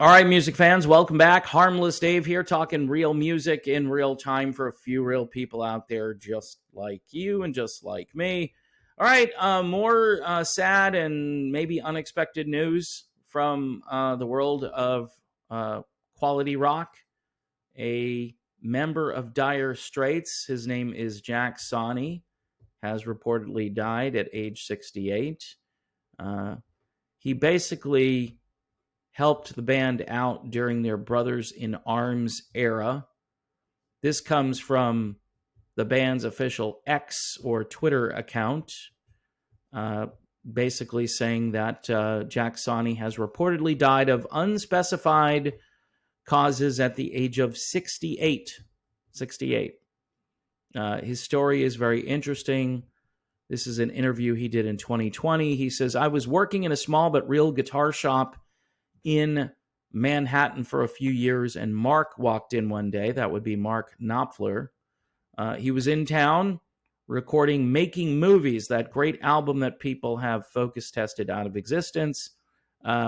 All right, music fans, welcome back. Harmless Dave here, talking real music in real time for a few real people out there just like you and just like me. All right, more sad and maybe unexpected news from the world of uh, quality rock. A member of Dire Straits, his name is Jack Sonny, has reportedly died at age 68. Uh, he basically helped the band out during their Brothers in Arms era. This comes from the band's official X or Twitter account, uh, basically saying that Jack Sonny has reportedly died of unspecified causes at the age of 68. 68. His story is very interesting. This is an interview he did in 2020. He says, I was working in a small but real guitar shop in Manhattan for a few years, and Mark walked in one day. That would be Mark Knopfler. He was in town recording Making Movies, that great album that people have focus tested out of existence.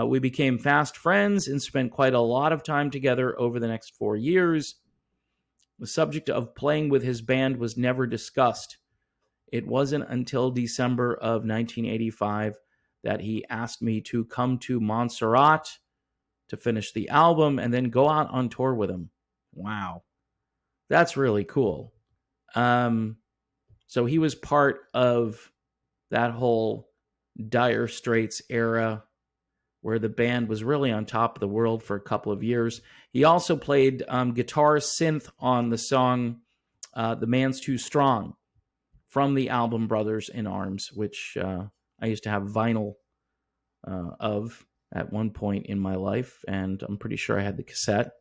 We became fast friends and spent quite a lot of time together over the next 4 years. The subject of playing with his band was never discussed. It wasn't until December of 1985 that he asked me to come to Montserrat to finish the album and then go out on tour with him. Wow. That's really cool. So he was part of that whole Dire Straits era where the band was really on top of the world for a couple of years. He also played guitar synth on the song The Man's Too Strong from the album Brothers in Arms, which I used to have vinyl of at one point in my life, and I'm pretty sure I had the cassette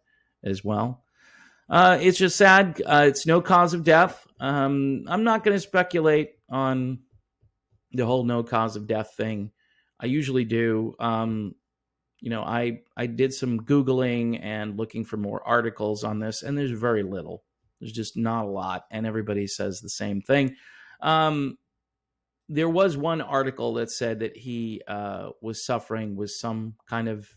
as well. It's just sad. It's no cause of death. I'm not going to speculate on the whole no cause of death thing. I usually do. I did some Googling and looking for more articles on this, and there's very little. There's just not a lot, and everybody says the same thing. There was one article that said that he was suffering with some kind of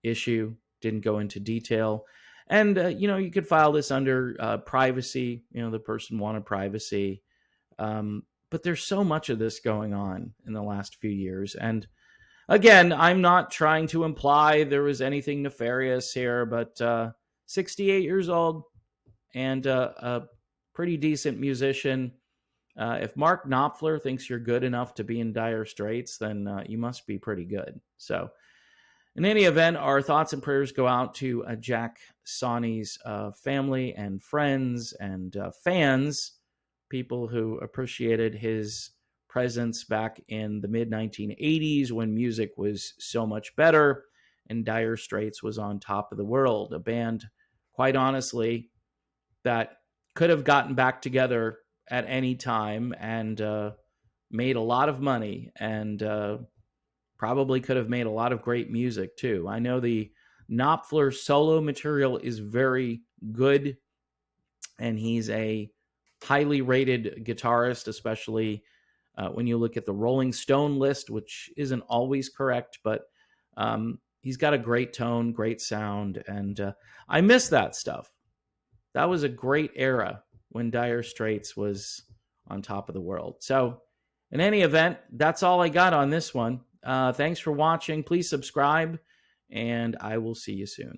issue, didn't go into detail. And, you could file this under privacy. The person wanted privacy. But there's so much of this going on in the last few years. And again, I'm not trying to imply there was anything nefarious here, but 68 years old and a pretty decent musician. If Mark Knopfler thinks you're good enough to be in Dire Straits, then you must be pretty good. So, in any event, our thoughts and prayers go out to Jack Sonny's family and friends and fans, people who appreciated his presence back in the mid-1980s when music was so much better and Dire Straits was on top of the world. A band, quite honestly, that could have gotten back together at any time and made a lot of money and probably could have made a lot of great music too. I know the Knopfler solo material is very good, and he's a highly rated guitarist, especially when you look at the Rolling Stone list, which isn't always correct, but he's got a great tone, great sound, and I miss that stuff. That was a great era when Dire Straits was on top of the world. So, in any event, that's all I got on this one. Thanks for watching. Please subscribe, and I will see you soon.